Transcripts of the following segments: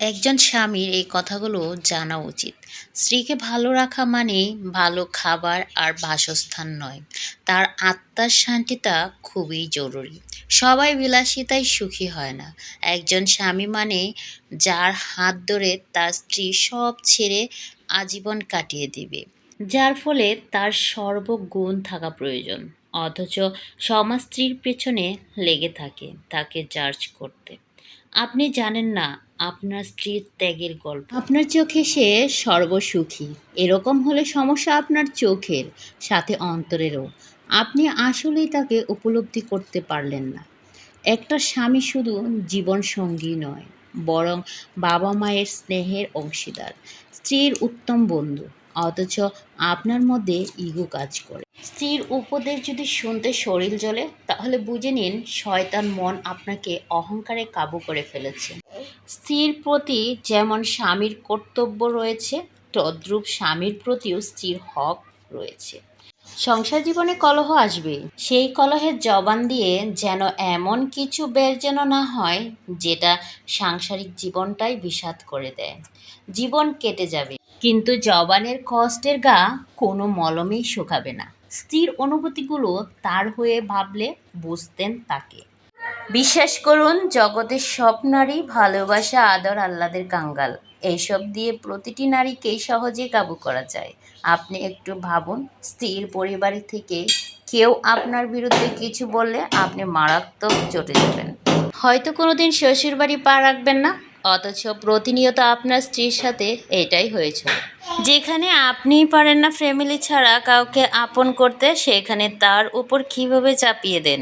একজন স্বামীর এই কথাগুলো জানা উচিত। স্ত্রীকে ভালো রাখা মানে ভালো খাবার আর বাসস্থান নয়, তার আত্মার শান্তিটা খুবই জরুরি। সবাই বিলাসিতায় সুখী হয় না। একজন স্বামী মানে যার হাত ধরে তার স্ত্রী সব ছেড়ে আজীবন কাটিয়ে দিবে, যার ফলে তার সর্বগুণ থাকা প্রয়োজন। অথচ সমাজ স্ত্রীর পেছনে লেগে থাকে তাকে জাজ করতে। আপনি জানেন না আপনার স্ত্রীর ত্যাগের গল্প। আপনার চোখে সে সর্বসুখী, এরকম হলে সমস্যা আপনার চোখের সাথে অন্তরেরও। আপনি আসলেই তাকে উপলব্ধি করতে পারলেন না। একটা স্বামী শুধু জীবনসঙ্গী নয়, বরং বাবা মায়ের স্নেহের অংশীদার, স্ত্রীর উত্তম বন্ধু। অথচ আপনার মধ্যে ইগো কাজ করে। স্ত্রীর উপদেশ যদি শুনতে শরীর জ্বলে, তাহলে বুঝে নিন শয়তান মন আপনাকে অহংকারে কাবু করে ফেলেছে। স্ত্রীর প্রতি যেমন স্বামীর কর্তব্য রয়েছে, তদ্রূপ স্বামীর প্রতিও স্ত্রীর হক রয়েছে। সংসার জীবনে কলহ আসবে, সেই কলহের জবান দিয়ে যেন এমন কিছু বের যেন না হয় যেটা সাংসারিক জীবনটাই বিষাদ করে দেয়। জীবন কেটে যাবে, কিন্তু জবানের কষ্টের গা কোনো মলমেই শুকাবে না। স্ত্রীর অনুভূতিগুলো তার হয়ে ভাবলে বুঝতেন তাকে। বিশ্বাস করুন, জগতের সব নারী ভালোবাসা, আদর, আহ্লাদের কাঙ্গাল। এইসব দিয়ে প্রতিটি নারীকেই সহজে কাবু করা যায়। আপনি একটু ভাবুন, স্ত্রীর পরিবার থেকে কেউ আপনার বিরুদ্ধে কিছু বললে আপনি মারাত্মক চটে যাবেন। হয়তো কোনোদিন শ্বশুরবাড়ি পা রাখবেন না, অথচ প্রতিনিয়ত আপনার স্ত্রীর সাথে এটাই হয়েছিল। যেখানে আপনিই পারেন না ফ্যামিলি ছাড়া কাউকে আপন করতে, সেখানে তার উপর কীভাবে চাপিয়ে দেন।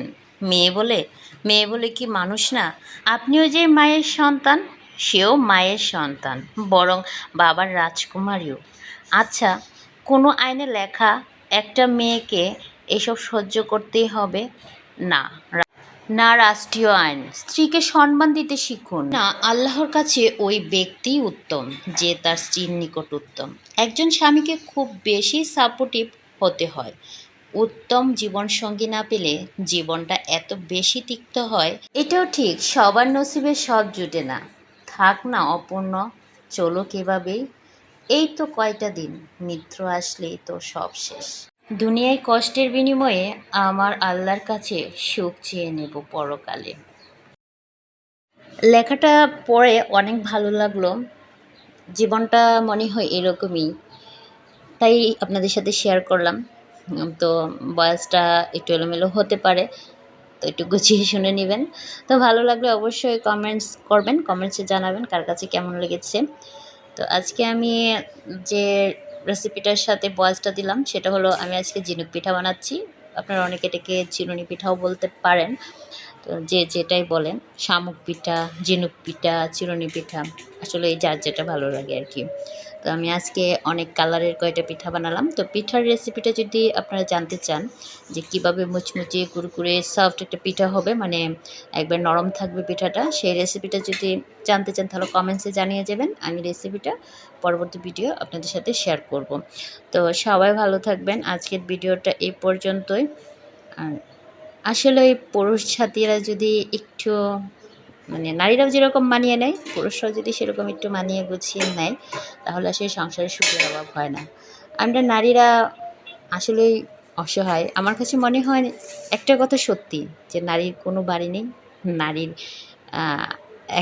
মেয়ে বলে কি মানুষ না? আপনিও যে মায়ের সন্তান, সেও মায়ের সন্তান, বরং বাবার রাজকুমারীও। আচ্ছা, কোনো আইনে লেখা একটা মেয়েকে এসব সহ্য করতেই হবে? না, না রাষ্ট্রীয় আইন। স্ত্রীকে সম্মান দিতে শিখুন, না আল্লাহর কাছে ওই ব্যক্তিই উত্তম যে তার স্ত্রীর নিকট উত্তম। একজন স্বামীকে খুব বেশি সাপোর্টিভ হতে হয়। উত্তম জীবনসঙ্গী না পেলে জীবনটা এত বেশি তিক্ত হয়। এটাও ঠিক, সবার নসিবে সব জুটে না। থাক না অপূর্ণ, চলো এভাবেই। এই তো কয়টা দিন, মৃত্যু আসলেই তো সব শেষ। দুনিয়ায় কষ্টের বিনিময়ে আমার আল্লাহর কাছে সুখ চেয়ে নেব পরকালে। লেখাটা পড়ে অনেক ভালো লাগলো। জীবনটা মনে হয় এরকমই, তাই আপনাদের সাথে শেয়ার করলাম। তো ভয়েসটা একটু এলোমেলো হতে পারে, তো একটু গুছিয়ে শুনে নেবেন। তো ভালো লাগলে অবশ্যই কমেন্টস করবেন, কমেন্টসে জানাবেন কার কাছে কেমন লেগেছে। তো আজকে আমি যে রেসিপিটার সাথে ভয়েসটা দিলাম সেটা হলো, আমি আজকে ঝিনুক পিঠা বানাচ্ছি। আপনারা অনেকে এটাকে চিরুনি পিঠাও বলতে পারেন, তো যে যেটাই বলেন, শামুক পিঠা, ঝিনুক পিঠা, চিরুনি পিঠা, আসলে এই যার যেটা ভালো লাগে আর কি। তো আমি আজকে অনেক কালারের কয়টা পিঠা বানালাম। তো পিঠার রেসিপিটা যদি আপনারা জানতে চান যে কীভাবে মুচমুচে কুরকুরে সফট একটা পিঠা হবে, মানে একবার নরম থাকবে পিঠাটা, সেই রেসিপিটা যদি জানতে চান তাহলে কমেন্টসে জানিয়ে যাবেন। আমি রেসিপিটা পরবর্তী ভিডিও আপনাদের সাথে শেয়ার করব। তো সবাই ভালো থাকবেন। আজকের ভিডিওটা এই পর্যন্তই। আর আসলে এই পুরুষ ছাত্রীরা যদি একটু, মানে নারীরাও যেরকম মানিয়ে নেয়, পুরুষরাও যদি সেরকম একটু মানিয়ে গুছিয়ে নেয়, তাহলে আসলে সংসারে সুখের অভাব হয় না। আমরা নারীরা আসলেই অসহায়। আমার কাছে মনে হয় একটা কথা সত্যি, যে নারীর কোনো বাড়ি নেই, নারীর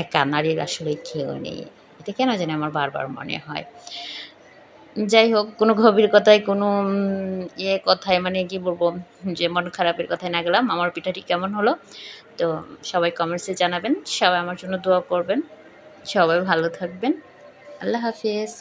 একা, নারীর আসলে কেউ নেই। এটা কেন জানি আমার বারবার মনে হয়। যাই হোক, কোনো গভীর কথায়, কোনো কথায়, মানে কি বলবো, যে মন খারাপের কথায় না গেলাম। আমার পিঠাটি কেমন হলো তো সবাই কমেন্টসে জানাবেন। সবাই আমার জন্য দোয়া করবেন। সবাই ভালো থাকবেন। আল্লাহ হাফেজ।